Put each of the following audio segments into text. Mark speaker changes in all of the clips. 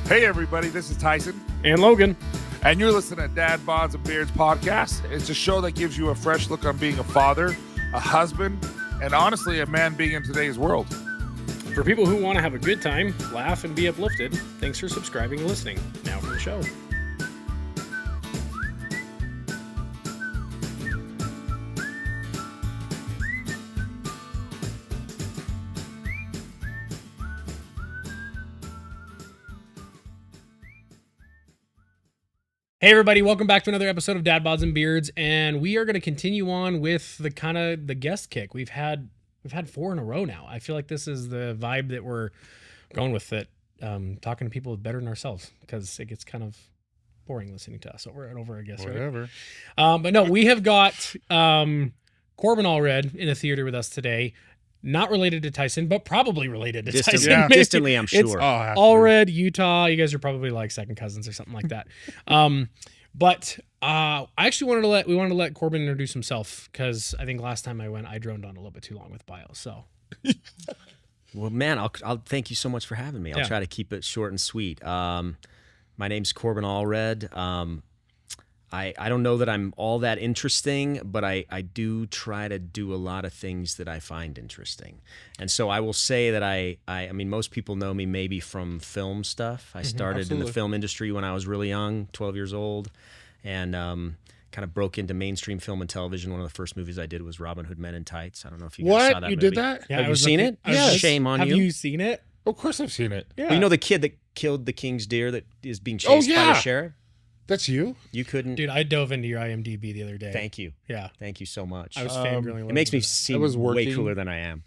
Speaker 1: Hey everybody, this is Tyson.
Speaker 2: And Logan.
Speaker 1: And you're listening to Dad Bods and Beards podcast. It's a show that gives you a fresh look on being a father, a husband, and honestly, a man being in today's world.
Speaker 2: For people who want to have a good time, laugh, and be uplifted, thanks for subscribing and listening. Now for the show. Hey everybody, welcome back to another episode of Dad Bods and Beards, and we are going to continue on with the kind of the guest kick. We've had 4 in a row now. I feel like this is the vibe that we're going with, that talking to people better than ourselves, because it gets kind of boring listening to us over and over, I guess.
Speaker 1: Whatever.
Speaker 2: Right? But no, we have got Corbin Allred in the theater with us today. Not related to Tyson, but probably related to Tyson.
Speaker 3: Yeah. Distantly, I'm sure.
Speaker 2: It's Allred, Utah. You guys are probably like second cousins or something like that. But I actually wanted to let Corbin introduce himself, because I think last time I went, I droned on a little bit too long with bio. So,
Speaker 3: Well, man, I'll thank you so much for having me. I'll try to keep it short and sweet. My name's Corbin Allred. I don't know that I'm all that interesting, but I do try to do a lot of things that I find interesting. And so I will say that I mean, most people know me maybe from film stuff. I started in the film industry when I was really young, 12 years old, and kind of broke into mainstream film and television. One of the first movies I did was Robin Hood Men in Tights. I don't know if you guys saw that movie.
Speaker 1: Did that?
Speaker 2: yeah,
Speaker 3: Have you seen it?
Speaker 1: Yes.
Speaker 3: Shame on
Speaker 2: Have
Speaker 3: you.
Speaker 2: you seen it?
Speaker 1: Of course I've seen it.
Speaker 2: Yeah.
Speaker 3: Well, you know the kid that killed the king's deer that is being chased by the sheriff?
Speaker 1: That's you?
Speaker 3: You couldn't.
Speaker 2: Dude, I dove into your IMDb the other day.
Speaker 3: Thank you.
Speaker 2: Yeah.
Speaker 3: Thank you so much.
Speaker 2: I was fangirling.
Speaker 3: It makes me
Speaker 2: that.
Speaker 3: seem
Speaker 1: was
Speaker 3: way
Speaker 1: working.
Speaker 3: cooler than I am.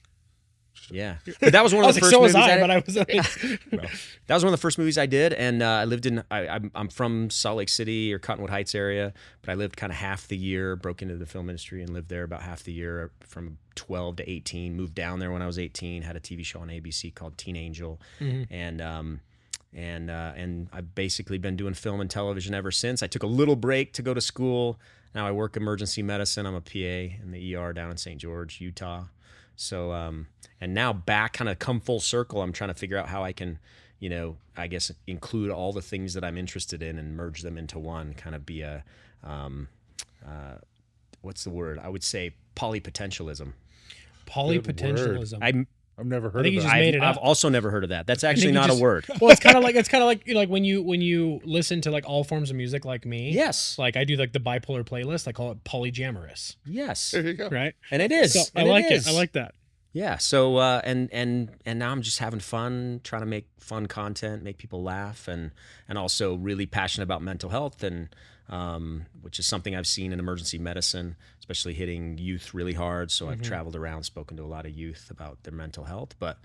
Speaker 3: Yeah, but that was one
Speaker 2: I
Speaker 3: of
Speaker 2: was
Speaker 3: the
Speaker 2: like,
Speaker 3: first
Speaker 2: so was
Speaker 3: movies
Speaker 2: I,
Speaker 3: did.
Speaker 2: but I was like,
Speaker 3: That was one of the first movies I did, and I lived in. I'm from Salt Lake City or Cottonwood Heights area, but I lived kind of half the year. Broke into the film industry and lived there about half the year, from 12 to 18. Moved down there when I was 18. Had a TV show on ABC called Teen Angel, and I've basically been doing film and television ever since. I took a little break to go to school. Now I work emergency medicine. I'm a PA in the ER down in St. George, Utah. So, and now back, kind of come full circle. I'm trying to figure out how I can, I guess include all the things that I'm interested in and merge them into one, kind of be a, what's the word? I would say polypotentialism.
Speaker 2: Polypotentialism.
Speaker 1: I've never heard
Speaker 2: I think
Speaker 1: of
Speaker 2: you
Speaker 1: that.
Speaker 2: just made it
Speaker 3: I've
Speaker 2: up.
Speaker 3: also never heard of that. That's actually
Speaker 2: you
Speaker 3: not
Speaker 2: just-
Speaker 3: a word.
Speaker 2: Well, it's kind of like when you listen to like all forms of music like me.
Speaker 3: Yes.
Speaker 2: Like I do like the bipolar playlist. I call it polyjamorous.
Speaker 3: Yes.
Speaker 1: There you go.
Speaker 2: Right.
Speaker 3: And it is.
Speaker 2: So I
Speaker 3: And
Speaker 2: like it.
Speaker 3: is.
Speaker 2: I like that.
Speaker 3: Yeah. So and now I'm just having fun, trying to make fun content, make people laugh, and also really passionate about mental health, and which is something I've seen in emergency medicine, especially hitting youth really hard. So I've traveled around, spoken to a lot of youth about their mental health, but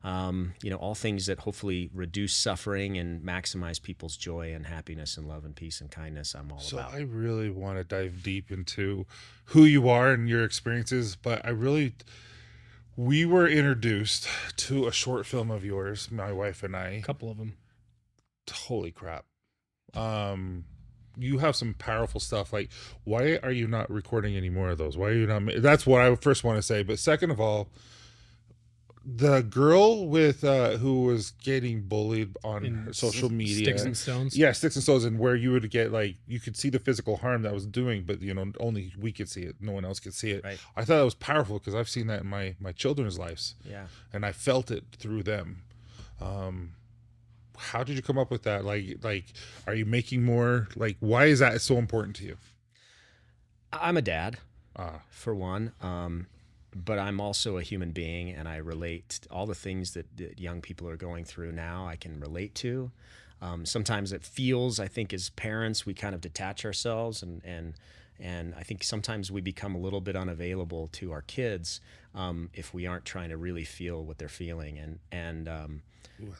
Speaker 3: all things that hopefully reduce suffering and maximize people's joy and happiness and love and peace and kindness. I'm all
Speaker 1: So
Speaker 3: about.
Speaker 1: I really want to dive deep into who you are and your experiences, but we were introduced to a short film of yours, my wife and I.
Speaker 2: A couple of them.
Speaker 1: Holy crap. You have some powerful stuff. Like, why are you not recording any more of those? Why are you not? That's what I first want to say. But second of all, the girl with who was getting bullied on
Speaker 2: In
Speaker 1: social media,
Speaker 2: Sticks and Stones.
Speaker 1: yeah, Sticks and Stones, and where you would get like, you could see the physical harm that was doing, but only we could see it. No one else could see it.
Speaker 3: Right.
Speaker 1: I thought it was powerful because I've seen that in my children's lives,
Speaker 3: Yeah.
Speaker 1: and I felt it through them. How did you come up with that? Like, are you making more? Like, why is that so important to you?
Speaker 3: I'm a dad, for one. But I'm also a human being, and I relate to all the things that young people are going through now. I can relate to. Sometimes it feels, I think, as parents, we kind of detach ourselves, and I think sometimes we become a little bit unavailable to our kids if we aren't trying to really feel what they're feeling. And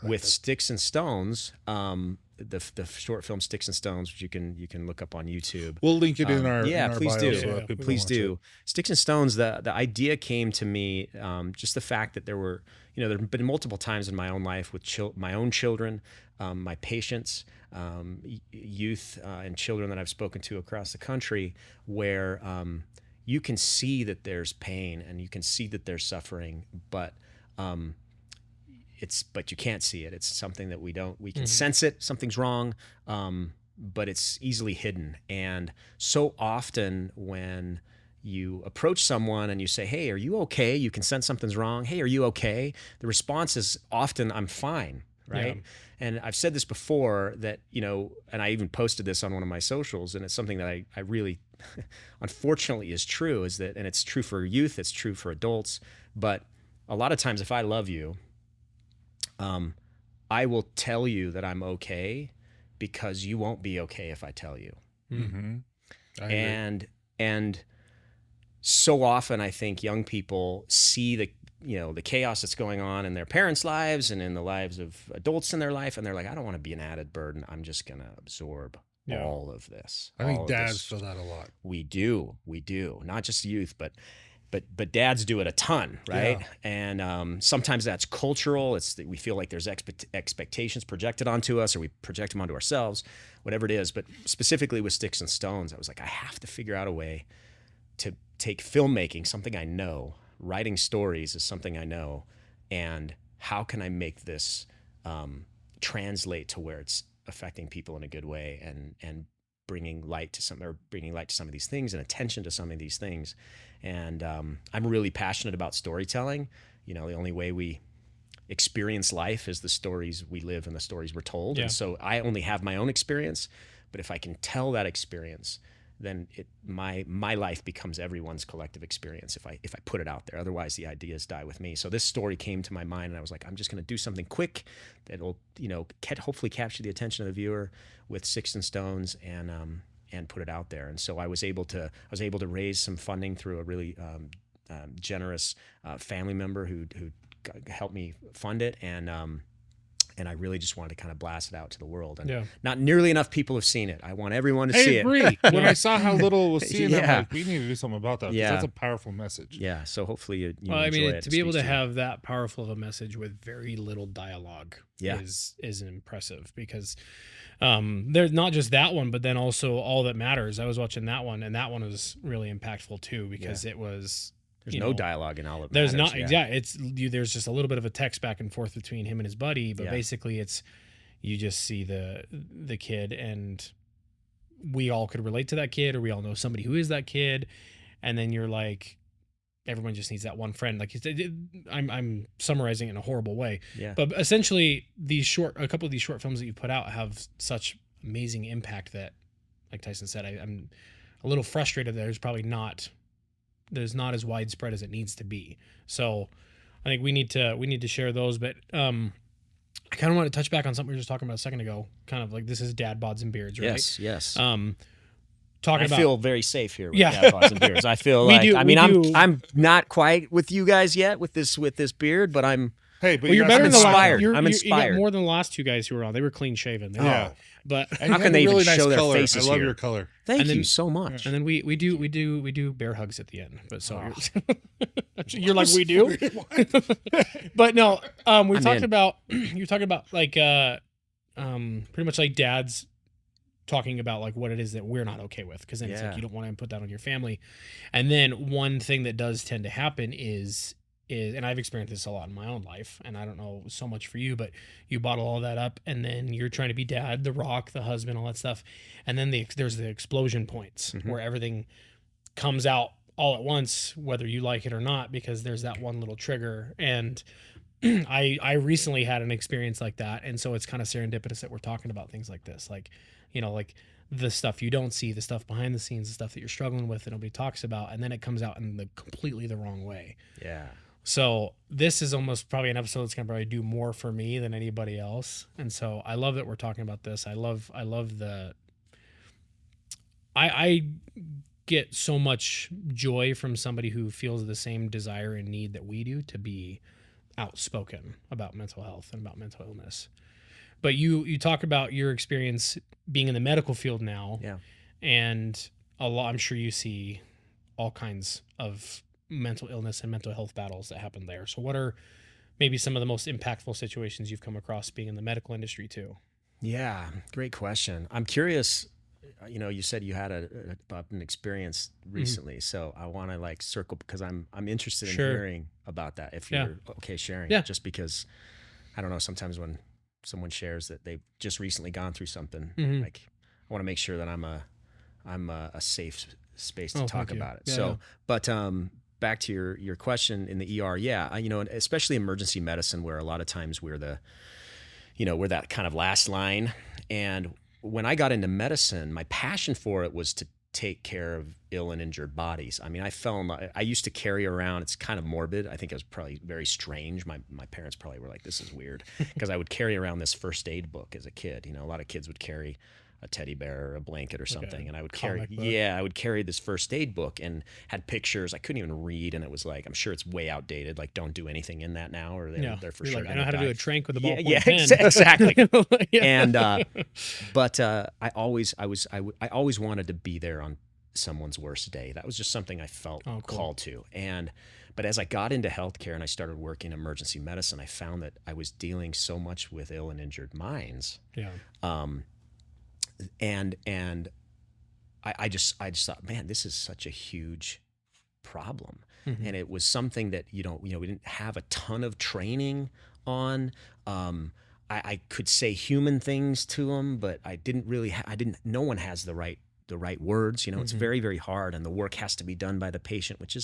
Speaker 3: with Sticks and Stones, the short film Sticks and Stones, which you can look up on YouTube.
Speaker 1: We'll link it in our
Speaker 3: please
Speaker 1: bio
Speaker 3: do.
Speaker 1: so that people
Speaker 3: Please
Speaker 1: watch
Speaker 3: do.
Speaker 1: it.
Speaker 3: Sticks and Stones. The idea came to me just the fact that there have been multiple times in my own life with my own children, my patients, youth and children that I've spoken to across the country, where you can see that there's pain and you can see that there's suffering, but but you can't see it. It's something that we can sense it. Something's wrong, but it's easily hidden. And so often when you approach someone and you say, hey, are you okay? You can sense something's wrong. Hey, are you okay? The response is often, I'm fine, right? Yeah. And I've said this before that, and I even posted this on one of my socials, and it's something that I really, unfortunately, is true, is that, and it's true for youth, it's true for adults, but a lot of times if I love you, I will tell you that I'm okay because you won't be okay if I tell you.
Speaker 1: Mm-hmm.
Speaker 3: And so often I think young people see the chaos that's going on in their parents' lives and in the lives of adults in their life, and they're like, I don't want to be an added burden. I'm just going to absorb all of this.
Speaker 1: I think dads feel that a lot.
Speaker 3: We do. Not just youth, but dads do it a ton, right?
Speaker 1: Yeah.
Speaker 3: And sometimes that's cultural. It's that we feel like there's expectations projected onto us, or we project them onto ourselves, whatever it is. But specifically with Sticks and Stones, I was like, I have to figure out a way to take filmmaking, something I know, writing stories is something I know, and how can I make this translate to where it's affecting people in a good way and bringing light to some of these things and attention to some of these things. And I'm really passionate about storytelling. The only way we experience life is the stories we live and the stories we're told.
Speaker 2: Yeah.
Speaker 3: And so I only have my own experience, but if I can tell that experience, then my life becomes everyone's collective experience if I put it out there. Otherwise, the ideas die with me. So this story came to my mind, and I was like, I'm just going to do something quick that'll hopefully capture the attention of the viewer with Sticks and Stones and put it out there. And so I was able to raise some funding through a really generous family member who helped me fund it, and I really just wanted to kind of blast it out to the world. And not nearly enough people have seen it. I want everyone to see it.
Speaker 1: I agree. When I saw how little was seen, I'm like, we need to do something about that.
Speaker 3: Yeah.
Speaker 1: That's a powerful message.
Speaker 3: Yeah. So hopefully you
Speaker 2: well, I
Speaker 3: enjoy
Speaker 2: mean,
Speaker 3: it.
Speaker 2: to be able to have that powerful of a message with very little dialogue
Speaker 3: Yeah.
Speaker 2: is impressive, because there's not just that one, but then also All That Matters. I was watching that one, and that one was really impactful too, because it was...
Speaker 3: There's no dialogue in All That
Speaker 2: There's
Speaker 3: Matters.
Speaker 2: not, exactly. There's just a little bit of a text back and forth between him and his buddy, but basically it's, you just see the kid, and we all could relate to that kid, or we all know somebody who is that kid, and then you're like, everyone just needs that one friend. Like, I'm summarizing it in a horrible way, but essentially a couple of these short films that you put out have such amazing impact that, like Tyson said, I'm a little frustrated that there's not as widespread as it needs to be. So I think we need to share those, but I kind of want to touch back on something we were just talking about a second ago, kind of like, this is Dad Bods and Beards, right?
Speaker 3: Yes.
Speaker 2: I
Speaker 3: feel very safe here with Dad Bods and Beards. I feel I'm not quite with you guys yet with this beard, but I'm...
Speaker 1: Hey, but
Speaker 2: you're better than
Speaker 3: inspired.
Speaker 2: I'm
Speaker 3: inspired.
Speaker 2: You got more than the last two guys who were on. They were clean shaven.
Speaker 3: But
Speaker 1: and
Speaker 3: how can they even show their
Speaker 1: color.
Speaker 3: faces?
Speaker 1: I love
Speaker 3: here?
Speaker 1: your color.
Speaker 3: Thank you so much.
Speaker 2: And then we do bear hugs at the end. But so you're like, we do. But no, you're talking about like pretty much like dads talking about like what it is that we're not okay with, because then it's like you don't want to put that on your family. And then one thing that does tend to happen is, and I've experienced this a lot in my own life, and I don't know so much for you, but you bottle all that up, and then you're trying to be dad, the rock, the husband, all that stuff, and then there's the explosion points where everything comes out all at once, whether you like it or not, because there's that one little trigger. And I recently had an experience like that, and so it's kind of serendipitous that we're talking about things like this, like, like the stuff you don't see, the stuff behind the scenes, the stuff that you're struggling with that nobody talks about, and then it comes out in completely the wrong way.
Speaker 3: Yeah.
Speaker 2: So this is almost probably an episode that's going to probably do more for me than anybody else. And so I love that we're talking about this. I get so much joy from somebody who feels the same desire and need that we do to be outspoken about mental health and about mental illness. But you talk about your experience being in the medical field now.
Speaker 3: Yeah.
Speaker 2: And I'm sure you see all kinds of mental illness and mental health battles that happen there. So what are maybe some of the most impactful situations you've come across being in the medical industry too?
Speaker 3: Yeah, great question. I'm curious, you said you had an experience recently, so I want to circle, because I'm interested in hearing about that, if you're okay sharing, just because I don't know, sometimes when someone shares that they've just recently gone through something, like I want to make sure that I'm a safe space to talk about it.
Speaker 2: Yeah.
Speaker 3: But back to your question in the ER, especially emergency medicine, where a lot of times we're that kind of last line. And when I got into medicine, my passion for it was to take care of ill and injured bodies. I mean, I used to carry around, it's kind of morbid. I think it was probably very strange. My parents probably were like, this is weird, because I would carry around this first aid book as a kid. A lot of kids would carry a teddy bear or a blanket or something. And I would carry this first aid book and had pictures. I couldn't even read. And it was like, I'm sure it's way outdated. Like, don't do anything in that now, or they're for sure.
Speaker 2: Like, I know how to do a trank with a ballpoint pen.
Speaker 3: Exactly. And, but I always wanted to be there on someone's worst day. That was just something I felt called to. But as I got into healthcare and I started working emergency medicine, I found that I was dealing so much with ill and injured minds.
Speaker 2: Yeah.
Speaker 3: And I just thought, man, this is such a huge problem. And it was something that, we didn't have a ton of training on. I could say human things to them, but I didn't really, no one has the right words, it's very, very hard, and the work has to be done by the patient, which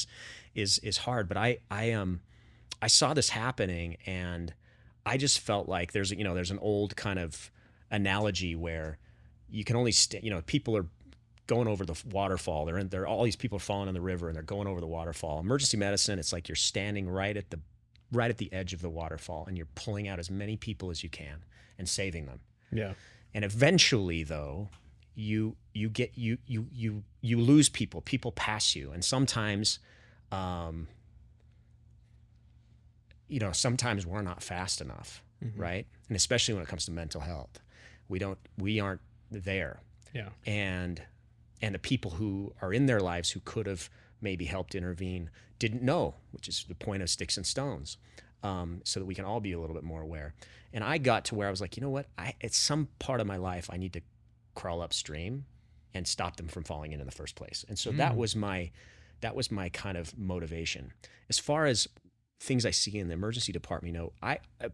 Speaker 3: is hard. But I saw this happening, and I just felt like there's an old kind of analogy where you can only people are going over the waterfall. They're all these people are falling in the river and they're going over the waterfall. Emergency medicine, it's like you're standing right at the edge of the waterfall, and you're pulling out as many people as you can and saving them.
Speaker 2: Yeah.
Speaker 3: And eventually, though, you lose people. People pass you, and sometimes, sometimes we're not fast enough, right? And especially when it comes to mental health, we aren't there.
Speaker 2: Yeah.
Speaker 3: And the people who are in their lives who could have maybe helped intervene didn't know, which is the point of Sticks and Stones, so that we can all be a little bit more aware. And I got to where I was like, you know what? At some part of my life, I need to crawl upstream and stop them from falling in the first place. And so that was my kind of motivation. As far as things I see in the emergency department,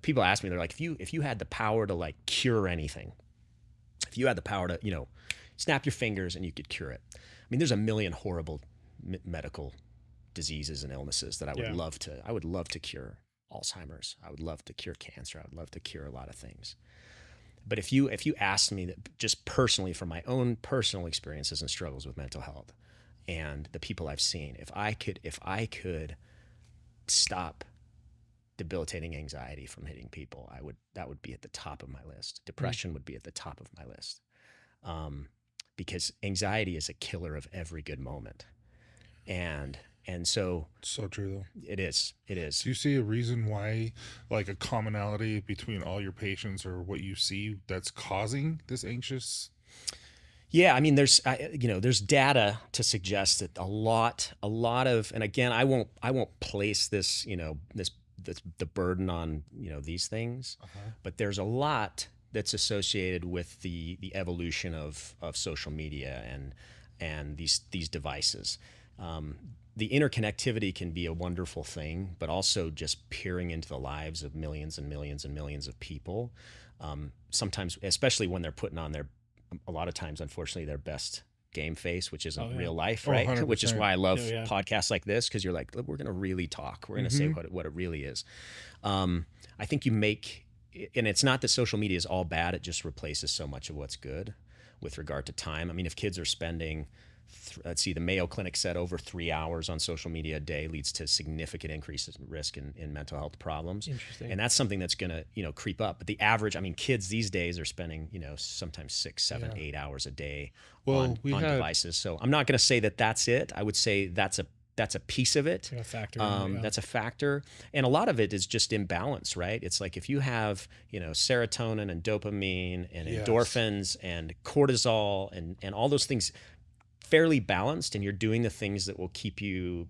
Speaker 3: people ask me, they're like, if you had the power to like cure anything, if you had the power to, snap your fingers and you could cure it. I mean, there's a million horrible medical diseases and illnesses that I would love to cure. Alzheimer's. I would love to cure cancer. I would love to cure a lot of things. But if you asked me that, just personally from my own personal experiences and struggles with mental health and the people I've seen, if I could stop debilitating anxiety from hitting people, that would be at the top of my list. Depression would be at the top of my list. Because anxiety is a killer of every good moment. And so
Speaker 1: true though.
Speaker 3: It is.
Speaker 1: Do you see a reason why, like a commonality between all your patients, or what you see that's causing this anxious?
Speaker 3: Yeah, I mean, there's data to suggest that a lot of, and again, I won't place this, the burden on, these things, but there's a lot that's associated with the evolution of social media and these devices. The interconnectivity can be a wonderful thing, but also just peering into the lives of millions and millions and millions of people. Sometimes, especially when they're putting on a lot of times, unfortunately, their best game face, which isn't real life, right?
Speaker 1: 100%.
Speaker 3: Which is why I love podcasts like this, because you're like, look, we're going to really talk. We're going to say what it really is. I think you make, and it's not that social media is all bad. It just replaces so much of what's good with regard to time. I mean, if kids are spending, let's see, the Mayo Clinic said over 3 hours on social media a day leads to significant increases in risk in mental health problems.
Speaker 2: Interesting.
Speaker 3: And that's something that's going to, creep up. But the average, I mean, kids these days are spending, sometimes 6, 7, 8 hours a day on devices. So I'm not going to say that that's it. I would say that's a piece of it.
Speaker 2: A factor.
Speaker 3: That's a factor. And a lot of it is just imbalance, right? It's like if you have, serotonin and dopamine and endorphins and cortisol and all those things fairly balanced, and you're doing the things that will keep you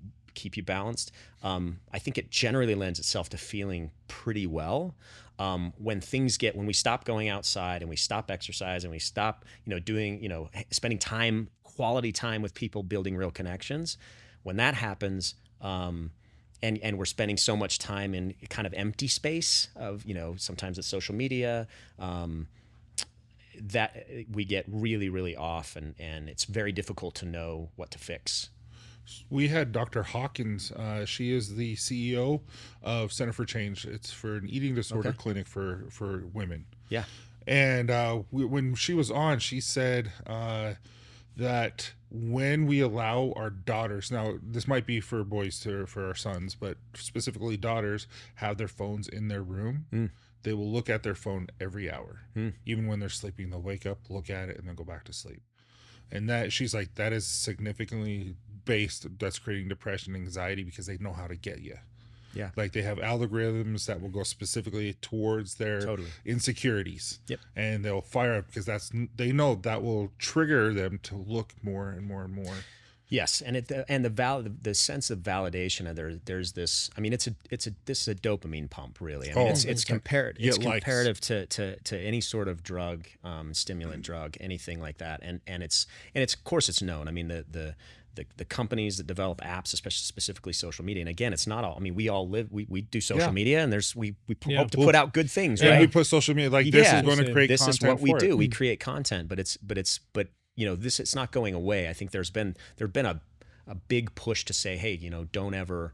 Speaker 3: balanced, I think it generally lends itself to feeling pretty well. When we stop going outside and we stop exercise and we stop, doing, spending quality time with people, building real connections, when that happens, and and we're spending so much time in kind of empty space of, sometimes it's social media, that we get really, really off, and it's very difficult to know what to fix.
Speaker 1: We had Dr. Hawkins. She is the CEO of Center for Change. It's for an eating disorder clinic for women.
Speaker 3: Yeah.
Speaker 1: And when she was on, she said that when we allow our daughters, now this might be for boys for our sons, but specifically daughters, have their phones in their room, they will look at their phone every hour. Even when they're sleeping, they'll wake up, look at it, and then go back to sleep. And that, she's like, that is significantly that's creating depression and anxiety because they know how to get you.
Speaker 3: Yeah.
Speaker 1: Like they have algorithms that will go specifically towards their insecurities.
Speaker 3: Yep.
Speaker 1: And they'll fire up because they know that will trigger them to look more and more and more.
Speaker 3: Yes, and the sense of validation. There's this. I mean, this is a dopamine pump, really. I mean, it's comparative. It's comparative to any sort of drug, stimulant drug, anything like that. And it's of course it's known. I mean, the companies that develop apps, especially specifically social media, and again, it's not all. I mean, we all do social media, and we hope to put out good things, right?
Speaker 1: And we put social media this is going to create.
Speaker 3: This
Speaker 1: content
Speaker 3: is what we do.
Speaker 1: It.
Speaker 3: We create content, but this it's not going away. I think there's been a big push to say, hey, don't ever,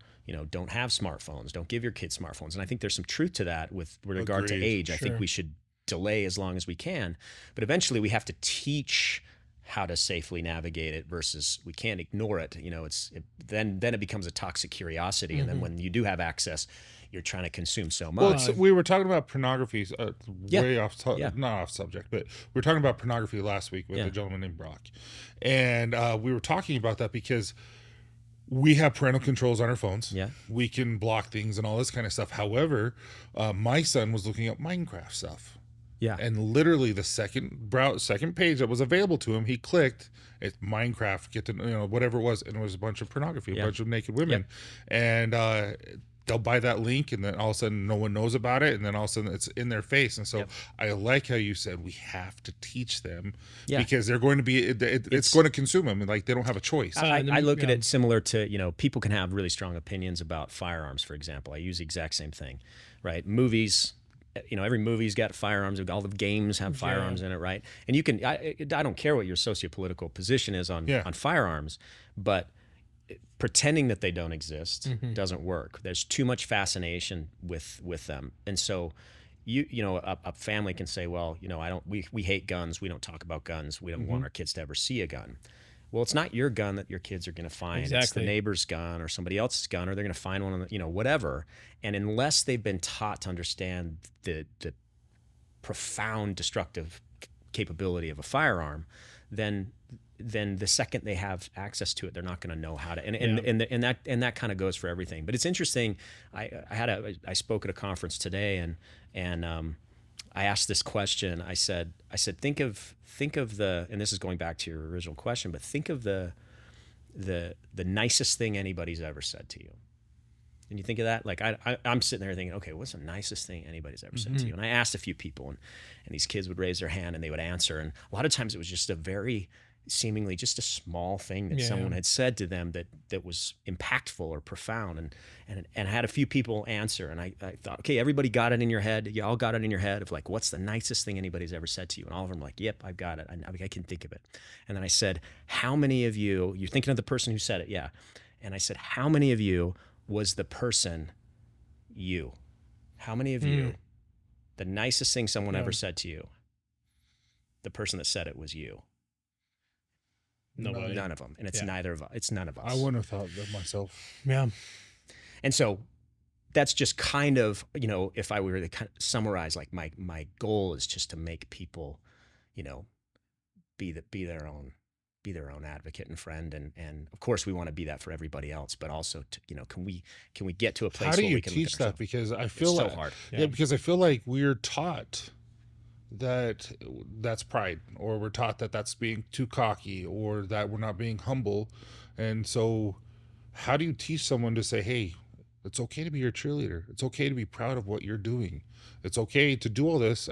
Speaker 3: don't have smartphones, don't give your kids smartphones, and I think there's some truth to that with regard to age. Sure. I think we should delay as long as we can, but eventually we have to teach how to safely navigate it versus we can't ignore it. Then it becomes a toxic curiosity, and then when you do have access, you're trying to consume so much.
Speaker 1: Well, we were talking about pornography, way off, not off subject, but we were talking about pornography last week with a gentleman named Brock, and we were talking about that because we have parental controls on our phones. Yeah, we can block things and all this kind of stuff. However, my son was looking up Minecraft stuff.
Speaker 3: Yeah,
Speaker 1: and literally the second page that was available to him, he clicked it's Minecraft, get to whatever it was, and it was a bunch of pornography, a bunch of naked women, and they'll buy that link, and then all of a sudden no one knows about it, and then all of a sudden it's in their face. And so I like how you said we have to teach them because they're going to be it's going to consume them, and like they don't have a choice.
Speaker 3: I look at it similar to people can have really strong opinions about firearms, for example. I use the exact same thing, right? Movies. Every movie's got firearms. All the games have firearms in it, right? And you can. I don't care what your sociopolitical position is on firearms, but pretending that they don't exist doesn't work. There's too much fascination with them, and so a family can say, well, we hate guns. We don't talk about guns. We don't want our kids to ever see a gun. Well, it's not your gun that your kids are going to find. Exactly. It's the neighbor's gun or somebody else's gun, or they're going to find one on the, whatever. And unless they've been taught to understand the profound destructive capability of a firearm, then the second they have access to it, they're not going to know how to. And that kind of goes for everything. But it's interesting. I spoke at a conference today, and I asked this question. I said, think of the, and this is going back to your original question, but think of the nicest thing anybody's ever said to you. And you think of that, like I'm sitting there thinking, okay, what's the nicest thing anybody's ever said to you? And I asked a few people, and these kids would raise their hand and they would answer. And a lot of times it was just seemingly just a small thing that someone had said to them that was impactful or profound. And I had a few people answer, and I thought, okay, everybody got it in your head. You all got it in your head of like, what's the nicest thing anybody's ever said to you? And all of them were like, yep, I've got it. I can think of it. And then I said, how many of you're thinking of the person who said it? Yeah. And I said, how many of you was the person you? How many of you, the nicest thing someone ever said to you, the person that said it was you?
Speaker 2: Nobody.
Speaker 3: None of them. And it's neither of us. It's none of us.
Speaker 1: I wouldn't have thought that myself.
Speaker 2: Yeah.
Speaker 3: And so that's just kind of, if I were to kind of summarize, like my goal is just to make people, be their own advocate and friend. And of course we want to be that for everybody else, but also to, can we get to a place where we can
Speaker 1: teach that? Because I feel
Speaker 3: it's
Speaker 1: like
Speaker 3: so hard.
Speaker 1: Yeah, because I feel like we're taught that's pride, or we're taught that that's being too cocky, or that we're not being humble. And so how do you teach someone to say, hey, it's okay to be your cheerleader, it's okay to be proud of what you're doing, it's okay to do all this,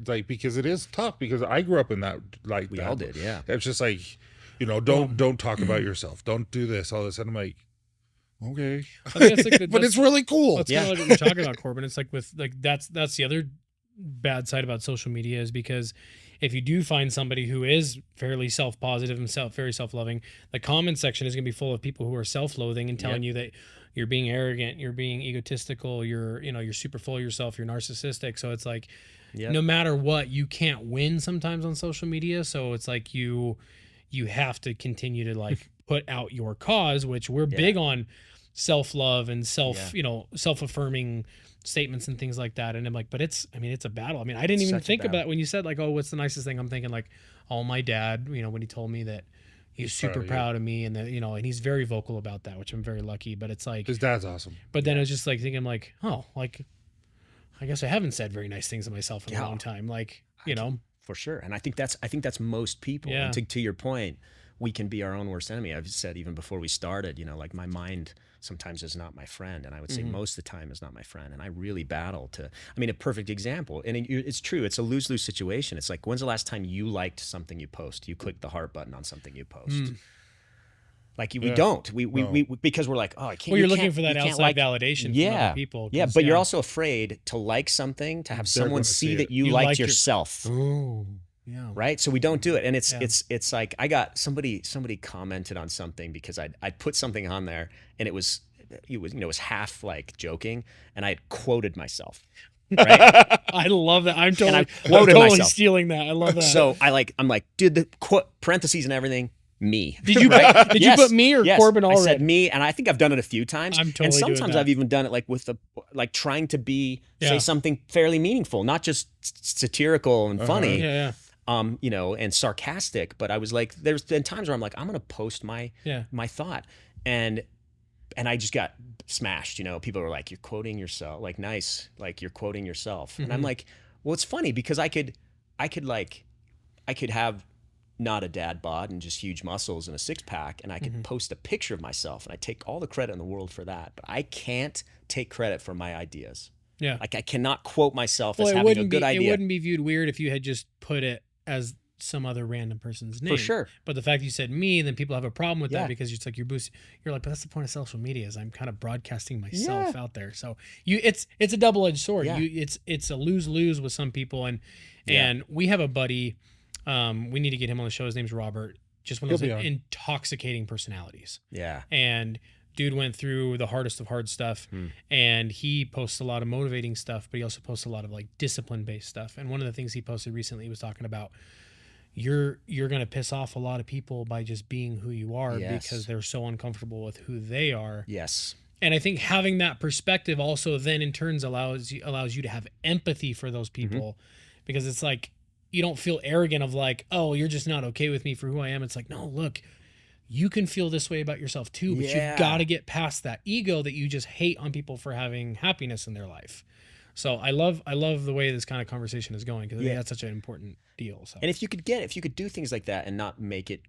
Speaker 1: like, because it is tough, because I grew up in that, like
Speaker 3: we all did. Yeah,
Speaker 1: it's just like, don't talk about yourself, don't do this, all this. And I'm like, Okay.
Speaker 2: I think that's like
Speaker 1: But it's really cool.
Speaker 2: That's kind of like what we're talking about, Corbin. It's like with like that's the other bad side about social media is because if you do find somebody who is fairly self-positive and very self-loving, the comment section is going to be full of people who are self-loathing and telling you that you're being arrogant, you're being egotistical, you're super full of yourself, you're narcissistic. So it's like no matter what, you can't win sometimes on social media. So it's like you have to continue to like put out your cause, which we're big on self-love and self-affirming statements and things like that. And I'm like, but it's a battle. I mean, I didn't even think about when you said like, oh, what's the nicest thing? I'm thinking like, oh, my dad, when he told me that he's super proud of me and that, and he's very vocal about that, which I'm very lucky, but it's like,
Speaker 1: his dad's awesome.
Speaker 2: But then I was just like thinking like, oh, like, I guess I haven't said very nice things to myself in a long time. Like,
Speaker 3: for sure. And I think that's most people.
Speaker 2: Yeah.
Speaker 3: And to your point, we can be our own worst enemy. I've said even before we started, like my mind sometimes is not my friend. And I would say most of the time is not my friend. And I really battle a perfect example. And it's true. It's a lose-lose situation. It's like, when's the last time you liked something you post? You clicked the heart button on something you post. Like we don't, we because we're like, oh, I can't.
Speaker 2: Well, you're looking for that outside validation from other people.
Speaker 3: Yeah, but you're also afraid to like something, to have someone see that you liked yourself.
Speaker 2: Oh, yeah.
Speaker 3: Right. So we don't do it, and it's like I got somebody commented on something because I put something on there, and it was half like joking, and I had quoted myself. Right.
Speaker 2: I love that. I'm totally
Speaker 3: myself.
Speaker 2: Stealing that. I love that.
Speaker 3: So I'm like, dude, the parentheses and everything. Me.
Speaker 2: Did you you put me or Corbin Allred?
Speaker 3: I said me, and I think I've done it a few times.
Speaker 2: I'm totally
Speaker 3: and sometimes
Speaker 2: doing that.
Speaker 3: I've even done it like with trying to say something fairly meaningful, not just satirical and funny. And sarcastic. But I was like, there's been times where I'm like, I'm gonna post my thought, and I just got smashed. People were like, you're quoting yourself, like nice, like you're quoting yourself, and I'm like, well, it's funny because I could have not a dad bod and just huge muscles and a six pack, and I could post a picture of myself, and I take all the credit in the world for that, but I can't take credit for my ideas.
Speaker 2: Yeah,
Speaker 3: like I cannot quote myself as having a good idea.
Speaker 2: It wouldn't be viewed weird if you had just put it as some other random person's name.
Speaker 3: For sure.
Speaker 2: But the fact you said me, then people have a problem with that because it's like you're like, but that's the point of social media is I'm kind of broadcasting myself out there. So it's a double-edged sword.
Speaker 3: Yeah.
Speaker 2: It's a lose-lose with some people, and we have a buddy. We need to get him on the show. His name's Robert. Just one of those intoxicating personalities.
Speaker 3: Yeah.
Speaker 2: And dude went through the hardest of hard stuff, and he posts a lot of motivating stuff, but he also posts a lot of like discipline-based stuff. And one of the things he posted recently, he was talking about you're going to piss off a lot of people by just being who you are because they're so uncomfortable with who they are.
Speaker 3: Yes.
Speaker 2: And I think having that perspective also then in turns allows you to have empathy for those people, because it's like, you don't feel arrogant of like, oh, you're just not okay with me for who I am. It's like, no, look, you can feel this way about yourself too, but you've got to get past that ego that you just hate on people for having happiness in their life. So I love the way this kind of conversation is going, because I think that's such an important deal. So.
Speaker 3: And if you could do things like that and not make it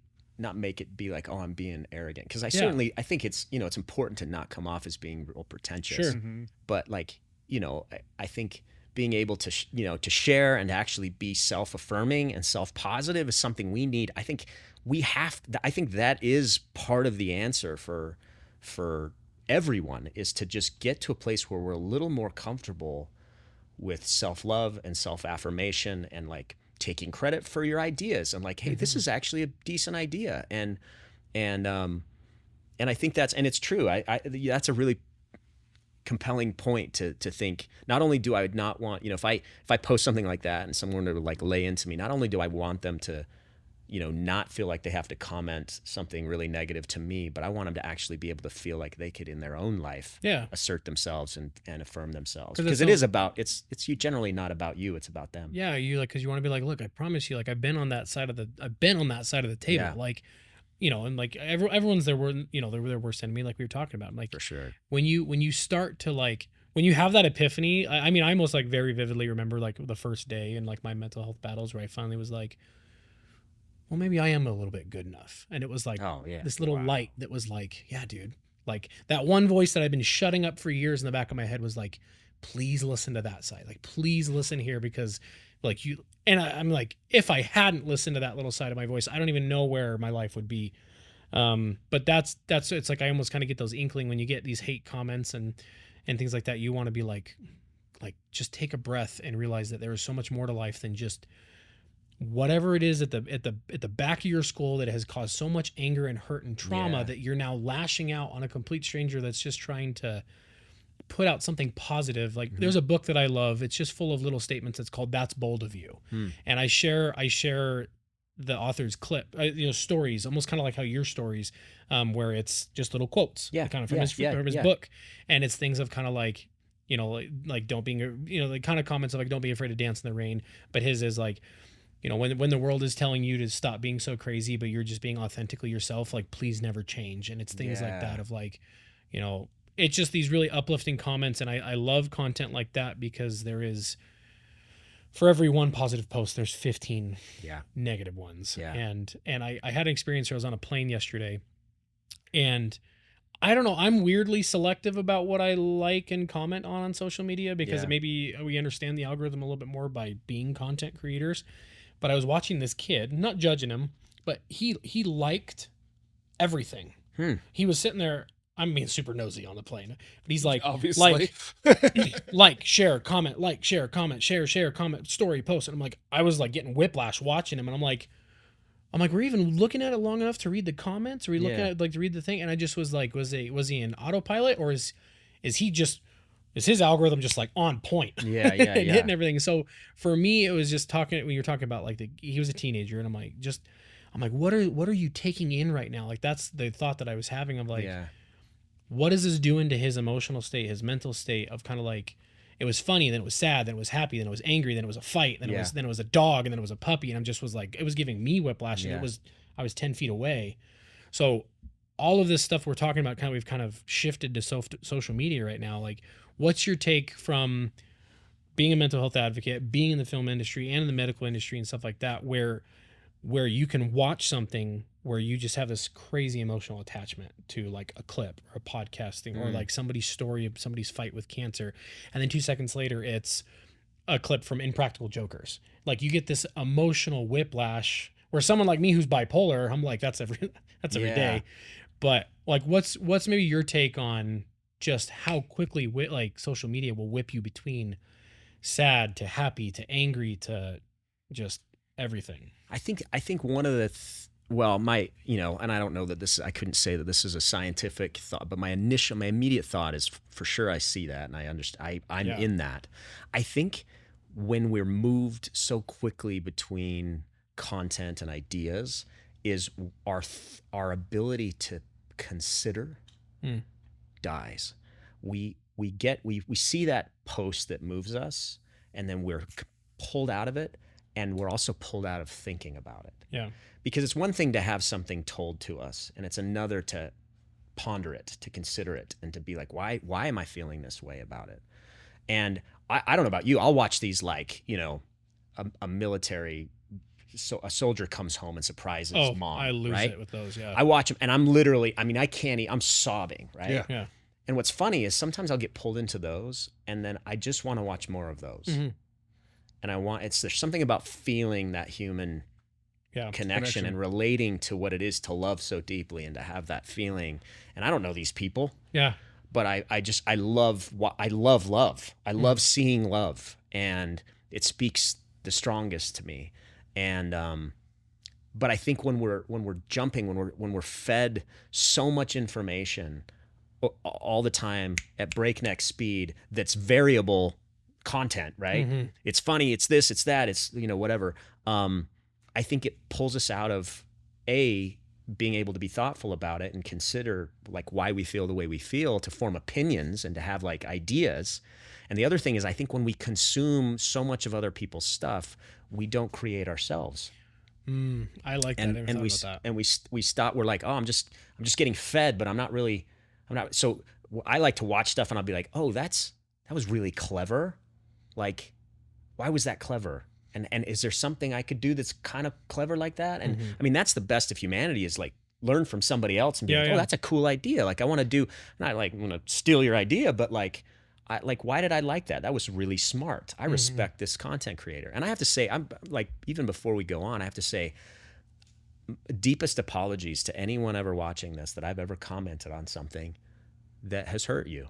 Speaker 3: be like, oh, I'm being arrogant. Because I think it's, it's important to not come off as being real pretentious.
Speaker 2: Sure.
Speaker 3: But like, I think being able to, to share and actually be self-affirming and self-positive is something we need. I think I think that is part of the answer for everyone, is to just get to a place where we're a little more comfortable with self-love and self-affirmation and like taking credit for your ideas and like, hey, this is actually a decent idea. And I think it's true. That's a really compelling point to think, not only do I not want, if I post something like that and someone were to like lay into me, not only do I want them to, not feel like they have to comment something really negative to me, but I want them to actually be able to feel like they could in their own life assert themselves and affirm themselves. Because it's generally not about you, it's about them.
Speaker 2: Yeah, because you want to be like, look, I promise you, like I've been on that side of the table. Yeah. Like, and like everyone's their worst enemy, like we were talking about. Like,
Speaker 3: for sure.
Speaker 2: When you start to like, when you have that epiphany, I mean, I almost like very vividly remember like the first day in like my mental health battles where I finally was like, well, maybe I am a little bit good enough. And it was like this little light that was like, yeah, dude, like that one voice that I've been shutting up for years in the back of my head was like, please listen to that side. Like, please listen here, because like you, and I'm like, if I hadn't listened to that little side of my voice, I don't even know where my life would be. But that's it's like I almost kind of get those inkling when you get these hate comments and things like that. You want to be like just take a breath and realize that there is so much more to life than just whatever it is at the back of your skull that has caused so much anger and hurt and trauma that you're now lashing out on a complete stranger that's just trying to put out something positive. Like there's a book that I love. It's just full of little statements. It's called That's Bold of You. And I share the author's clip, stories, almost kind of like how your stories, where it's just little quotes, kind of from his book. And it's things of kind of like, like don't being, the kind of comments of like, don't be afraid to dance in the rain. But his is like, when the world is telling you to stop being so crazy, but you're just being authentically yourself, like, please never change. And it's things like that of like, it's just these really uplifting comments. And I love content like that because there is, for every one positive post, there's 15 negative ones. Yeah. And I had an experience where I was on a plane yesterday, and I don't know, I'm weirdly selective about what I like and comment on social media because maybe we understand the algorithm a little bit more by being content creators. But I was watching this kid, not judging him, but he liked everything. He was sitting there. I'm being super nosy on the plane, but he's like,
Speaker 1: obviously,
Speaker 2: share, comment, share, comment, story, post. And I'm like, I was like getting whiplash watching him. And I'm like, we're even looking at it long enough to read the comments? Are we looking at it like to read the thing? And I just was like, was he in autopilot, or is his algorithm just like on point? and hitting everything. So for me, it was just when you're talking about like he was a teenager, and I'm like, what are you taking in right now? Like that's the thought that I was having of like, what is this doing to his emotional state, his mental state of kind of like, it was funny, then it was sad, then it was happy, then it was angry, then it was a fight, then it was a dog, and then it was a puppy. And I'm just was like, it was giving me whiplash, and I was 10 feet away. So all of this stuff we're talking about, we've kind of shifted to social media right now. Like, what's your take from being a mental health advocate, being in the film industry and in the medical industry and stuff like that, where you can watch something where you just have this crazy emotional attachment to like a clip or a podcast thing or like somebody's story of somebody's fight with cancer. And then 2 seconds later, it's a clip from Impractical Jokers. Like you get this emotional whiplash where someone like me who's bipolar, I'm like, that's every day. But like, what's maybe your take on just how quickly like social media will whip you between sad to happy to angry to just everything?
Speaker 3: I think one of the and I don't know that I couldn't say that this is a scientific thought, but my immediate thought is for sure I see that and I understand. I'm in that. I think when we're moved so quickly between content and ideas is our ability to consider dies. We see that post that moves us, and then we're pulled out of it, and we're also pulled out of thinking about it.
Speaker 2: Yeah.
Speaker 3: Because it's one thing to have something told to us, and it's another to ponder it, to consider it, and to be like, why am I feeling this way about it? And I don't know about you, I'll watch these like, a military, so a soldier comes home and surprises mom.
Speaker 2: I lose
Speaker 3: right?
Speaker 2: it with those, yeah.
Speaker 3: I watch them, and I'm literally, I'm sobbing, right?
Speaker 2: Yeah.
Speaker 3: And what's funny is sometimes I'll get pulled into those, and then I just want to watch more of those. Mm-hmm. And there's something about feeling that human connection and relating to what it is to love so deeply and to have that feeling. And I don't know these people.
Speaker 2: Yeah.
Speaker 3: But I love love. I love seeing love, and it speaks the strongest to me. And but I think when we're jumping, when we're fed so much information all the time at breakneck speed, that's variable content, right? Mm-hmm. It's funny, it's this, it's that, it's whatever. I think it pulls us out of being able to be thoughtful about it and consider like why we feel the way we feel, to form opinions and to have like ideas. And the other thing is, I think when we consume so much of other people's stuff, we don't create ourselves.
Speaker 2: I like that.
Speaker 3: And we stop. We're like, I'm just getting fed, but I'm not. So I like to watch stuff, and I'll be like, that was really clever. Like, why was that clever? And is there something I could do that's kind of clever like that? And I mean, that's the best of humanity, is like learn from somebody else and be like, that's a cool idea. Like I want to do, not like I'm going to steal your idea, but like, why did I like that? That was really smart. I respect this content creator. And I have to say, I'm like, even before we go on, I have to say, deepest apologies to anyone ever watching this that I've ever commented on something that has hurt you,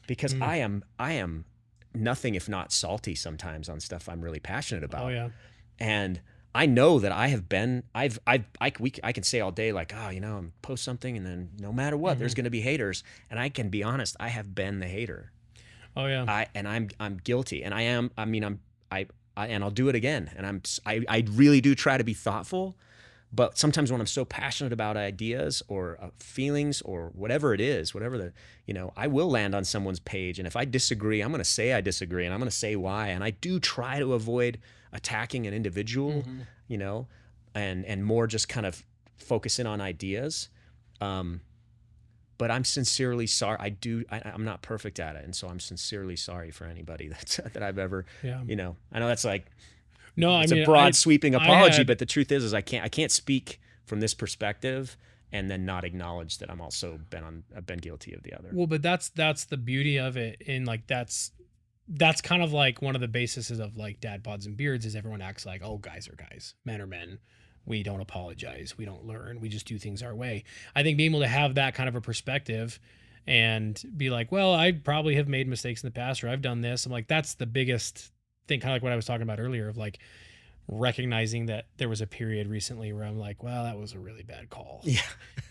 Speaker 3: because I am nothing if not salty sometimes on stuff I'm really passionate about.
Speaker 2: Oh yeah.
Speaker 3: And I know that I have been, I can say all day, like, oh, I'm post something and then no matter what, there's going to be haters. And I can be honest, I have been the hater.
Speaker 2: Oh yeah.
Speaker 3: I'm guilty, and and I'll do it again. And I really do try to be thoughtful, but sometimes when I'm so passionate about ideas or feelings or whatever it is, I will land on someone's page. And if I disagree, I'm going to say I disagree, and I'm going to say why. And I do try to avoid attacking an individual, and more just kind of focus in on ideas. But I'm sincerely sorry. I'm not perfect at it. And so I'm sincerely sorry for anybody that I've ever, I know that's like,
Speaker 2: no,
Speaker 3: it's a broad sweeping apology, but the truth is I can't speak from this perspective and then not acknowledge that I've been guilty of the other.
Speaker 2: Well, but that's the beauty of it. And like, that's kind of like one of the bases of like Dad Bods and Beards is everyone acts like, oh, guys are guys, men are men. We don't apologize. We don't learn. We just do things our way. I think being able to have that kind of a perspective and be like, well, I probably have made mistakes in the past, or I've done this. I'm like, that's the biggest thing, kind of like what I was talking about earlier, of like recognizing that there was a period recently where I'm like, well, that was a really bad call.
Speaker 3: Yeah.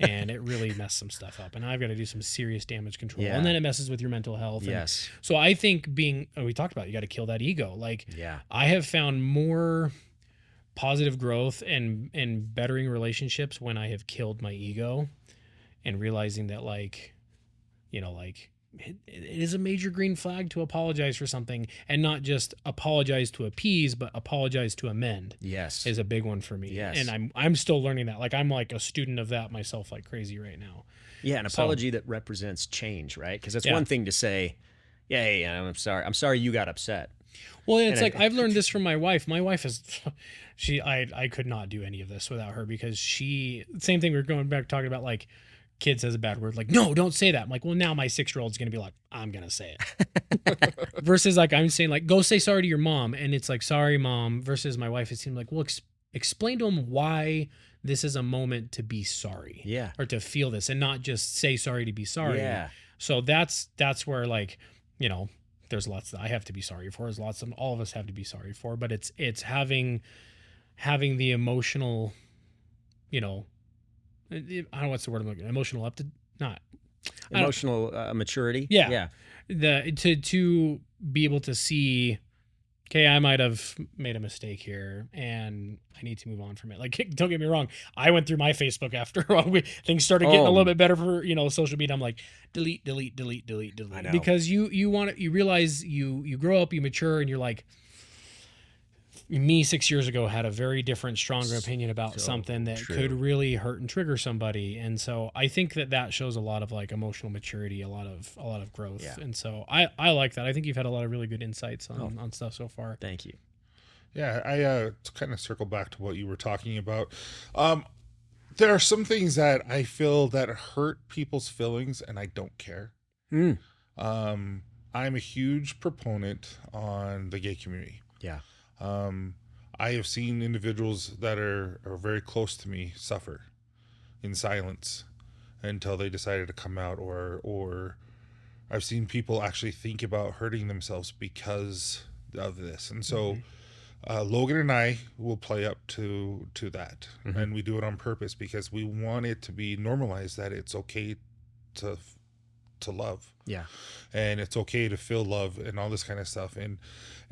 Speaker 2: And it really messed some stuff up. And I've got to do some serious damage control.
Speaker 3: Yeah.
Speaker 2: And then it messes with your mental health.
Speaker 3: Yes.
Speaker 2: And so I think we talked about, you got to kill that ego. Like, I have found more positive growth and bettering relationships when I have killed my ego and realizing that it is a major green flag to apologize for something, and not just apologize to appease, but apologize to amend.
Speaker 3: Yes.
Speaker 2: Is a big one for me.
Speaker 3: Yes.
Speaker 2: And I'm still learning that. Like, I'm like a student of that myself, like crazy right now.
Speaker 3: Yeah. An apology that represents change, right? Because it's one thing to say, hey, I'm sorry. I'm sorry you got upset.
Speaker 2: Well, it's like, I've learned this from my wife. My wife is, I could not do any of this without her, because same thing. We're going back talking about like, kid says a bad word, like, no, don't say that. I'm like, well, now my 6-year-old's going to be like, I'm going to say it. Versus like, I'm saying like, go say sorry to your mom. And it's like, sorry, mom. Versus my wife, it seemed like, well, explain to him why this is a moment to be sorry.
Speaker 3: Yeah.
Speaker 2: Or to feel this, and not just say sorry to be sorry.
Speaker 3: Yeah.
Speaker 2: So that's where, like, there's lots that I have to be sorry for. There's lots that all of us have to be sorry for, but it's having the emotional, I don't know what's the word I'm looking at. Emotional
Speaker 3: maturity.
Speaker 2: Yeah. To be able to see, okay, I might have made a mistake here and I need to move on from it. Like, don't get me wrong, I went through my Facebook after things started getting a little bit better for, social media. I'm like, delete.
Speaker 3: I know.
Speaker 2: Because you realize you grow up, you mature, and you're like, me 6 years ago had a very different, stronger opinion about something that could really hurt and trigger somebody. And so I think that shows a lot of like emotional maturity, a lot of growth. Yeah. And so I like that. I think you've had a lot of really good insights on stuff so far.
Speaker 3: Thank you.
Speaker 1: Yeah. I to kind of circle back to what you were talking about. There are some things that I feel that hurt people's feelings, and I don't care. I'm a huge proponent on the gay community.
Speaker 3: Yeah.
Speaker 1: I have seen individuals that are very close to me suffer in silence until they decided to come out, or I've seen people actually think about hurting themselves because of this. And so Logan and I will play up to that, and we do it on purpose because we want it to be normalized that it's okay to love.
Speaker 3: Yeah.
Speaker 1: And it's okay to feel love and all this kind of stuff.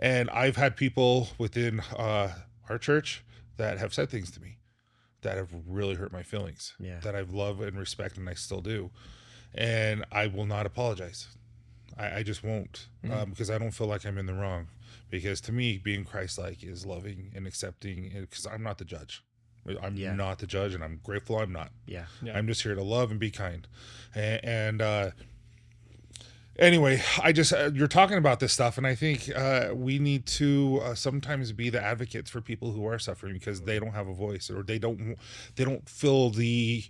Speaker 1: And I've had people within our church that have said things to me that have really hurt my feelings, that I've loved and respect, and I still do. And I will not apologize. I just won't, because I don't feel like I'm in the wrong. Because to me, being Christ-like is loving and accepting, because I'm not the judge. I'm not the judge, and I'm grateful I'm not.
Speaker 3: Yeah.
Speaker 1: I'm just here to love and be kind. And anyway, you're talking about this stuff, and I think we need to sometimes be the advocates for people who are suffering because they don't have a voice, or they don't feel the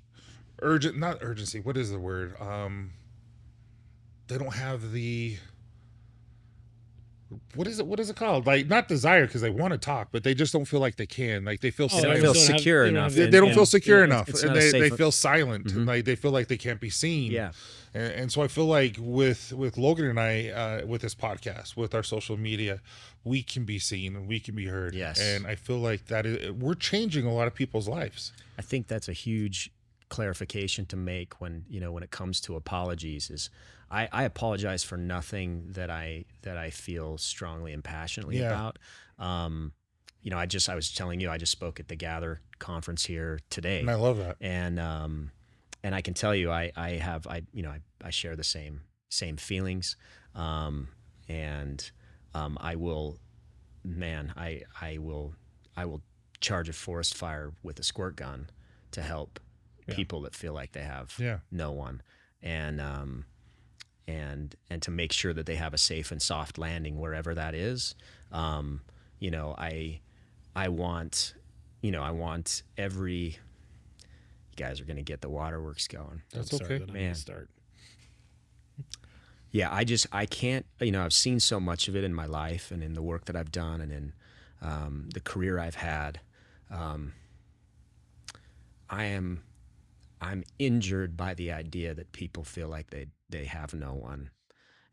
Speaker 1: not urgency. What is the word? They don't have the what is it called? Like, not desire, because they want to talk, but they just don't feel like they can. Like, they feel
Speaker 3: They
Speaker 1: silent.
Speaker 3: don't feel secure enough.
Speaker 1: They don't feel secure enough,
Speaker 3: it's
Speaker 1: and
Speaker 3: not a
Speaker 1: they
Speaker 3: safe-
Speaker 1: feel silent, and like they feel like they can't be seen.
Speaker 3: Yeah.
Speaker 1: And so I feel like with Logan and I, with this podcast, with our social media, we can be seen and we can be heard.
Speaker 3: Yes.
Speaker 1: And I feel like we're changing a lot of people's lives.
Speaker 3: I think that's a huge clarification to make when it comes to apologies. Is I apologize for nothing that I feel strongly and passionately about. I was telling you, I just spoke at the Gather conference here today,
Speaker 1: And I love that.
Speaker 3: And I can tell you, I share the same feelings, and I will charge a forest fire with a squirt gun to help people that feel like they have no one, and to make sure that they have a safe and soft landing wherever that is. I want every. You guys are going to get the waterworks going.
Speaker 1: That's okay,
Speaker 2: man. Start.
Speaker 3: Yeah, I can't. I've seen so much of it in my life and in the work that I've done and in the career I've had. I'm injured by the idea that people feel like they have no one,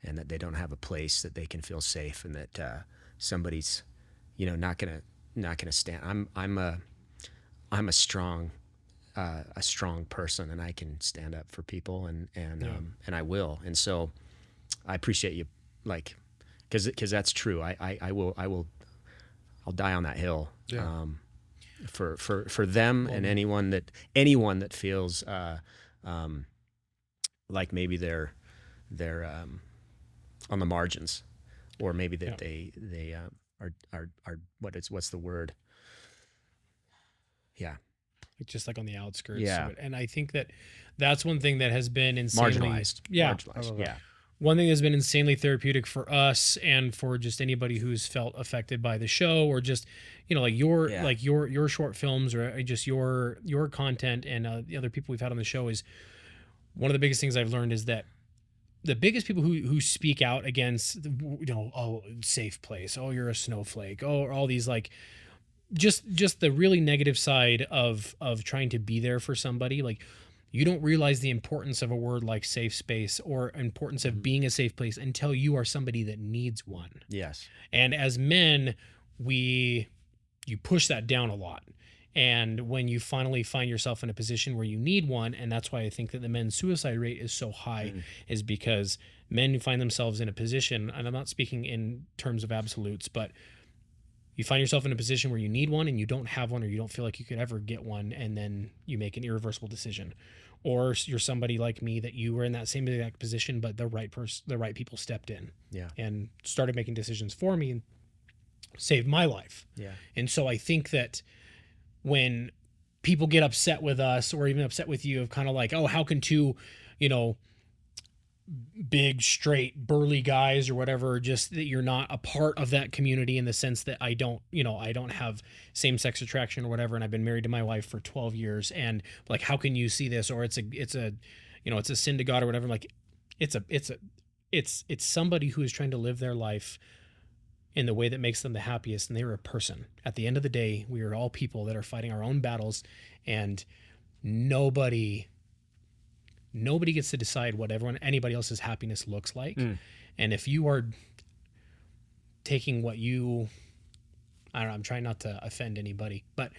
Speaker 3: and that they don't have a place that they can feel safe, and that somebody's not gonna stand. I'm a strong person, and I can stand up for people, and I will. And so I appreciate you, like, because that's true. I'll die on that hill.
Speaker 1: Yeah.
Speaker 3: For them and anyone that feels like maybe they're on the margins, or maybe that they are what's the word? Yeah.
Speaker 2: Just like on the outskirts.
Speaker 3: Yeah.
Speaker 2: And I think that's one thing that has been insanely
Speaker 3: Marginalized.
Speaker 2: Yeah.
Speaker 3: Marginalized. Yeah.
Speaker 2: One thing that's been insanely therapeutic for us and for just anybody who's felt affected by the show, or just, like your short films, or just your content, and the other people we've had on the show, is one of the biggest things I've learned is that the biggest people who speak out against, oh, safe place, oh, you're a snowflake, oh, or all these, like, just the really negative side of trying to be there for somebody. Like, you don't realize the importance of a word like safe space, or importance of being a safe place, until you are somebody that needs one.
Speaker 3: Yes.
Speaker 2: And as men, you push that down a lot. And when you finally find yourself in a position where you need one, and that's why I think that the men's suicide rate is so high, is because men who find themselves in a position, and I'm not speaking in terms of absolutes, but you find yourself in a position where you need one and you don't have one, or you don't feel like you could ever get one, and then you make an irreversible decision. Or you're somebody like me, that you were in that same exact position, but the right people stepped in and started making decisions for me and saved my life.
Speaker 3: Yeah. And
Speaker 2: so I think that when people get upset with us, or even upset with you, of kind of like, oh, how can two, big, straight, burly guys or whatever, just that you're not a part of that community, in the sense that I don't have same-sex attraction or whatever, and I've been married to my wife for 12 years, and like, how can you see this? Or it's a sin to God or whatever. Like, it's somebody who is trying to live their life in the way that makes them the happiest, and they're a person. At the end of the day, we are all people that are fighting our own battles, and nobody gets to decide what anybody else's happiness looks like. And if you are taking what I don't know, I'm trying not to offend anybody, but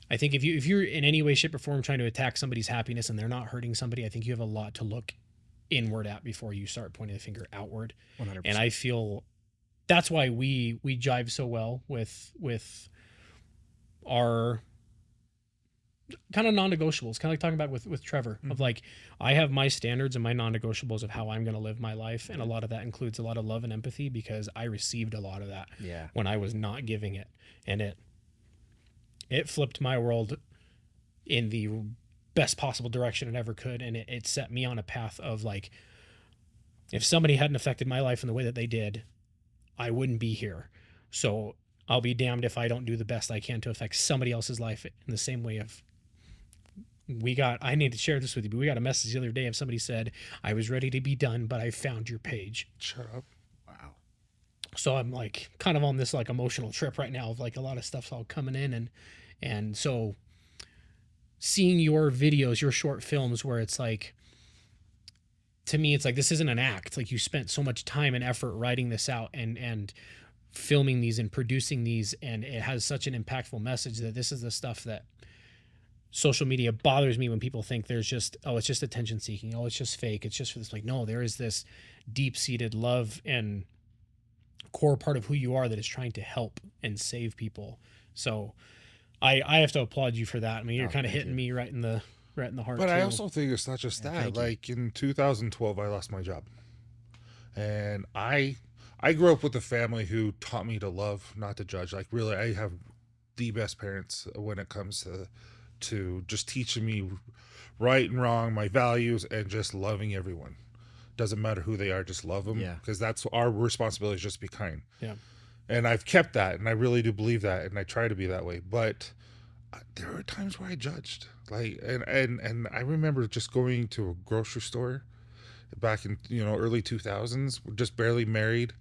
Speaker 2: I think if you're in any way, shape, or form trying to attack somebody's happiness and they're not hurting somebody, I think you have a lot to look inward at before you start pointing the finger outward.
Speaker 3: 100%.
Speaker 2: And I feel that's why we jive so well with our kind of non-negotiables, kind of like talking about with Trevor, of like, I have my standards and my non-negotiables of how I'm going to live my life. And a lot of that includes a lot of love and empathy, because I received a lot of that when I was not giving it. And it flipped my world in the best possible direction it ever could. And it set me on a path of, like, if somebody hadn't affected my life in the way that they did, I wouldn't be here. So I'll be damned if I don't do the best I can to affect somebody else's life in the same way of, I need to share this with you, but we got a message the other day of somebody said, I was ready to be done, but I found your page.
Speaker 1: Shut up.
Speaker 3: Wow.
Speaker 2: So I'm like kind of on this like emotional trip right now of like a lot of stuff's all coming in, and so seeing your videos, your short films, where it's like, to me, it's like, this isn't an act. Like, you spent so much time and effort writing this out and filming these and producing these, and it has such an impactful message that this is the stuff that social media bothers me when people think there's just, oh, it's just attention seeking. Oh, it's just fake. It's just for this. Like, no, there is this deep seated love and core part of who you are that is trying to help and save people. So I have to applaud you for that. I mean, you're kind of hitting me right in the heart.
Speaker 1: But
Speaker 2: too.
Speaker 1: I also think it's not just that. Like in 2012, I lost my job, and I grew up with a family who taught me to love, not to judge. Like, really, I have the best parents when it comes to just teaching me right and wrong, my values, and just loving everyone. Doesn't matter who they are, just love them.
Speaker 3: Yeah.
Speaker 1: Because that's our responsibility, is just be kind.
Speaker 2: Yeah.
Speaker 1: And I've kept that, and I really do believe that, and I try to be that way. But there were times where I judged, like, and I remember just going to a grocery store back in early 2000s. We're just barely married,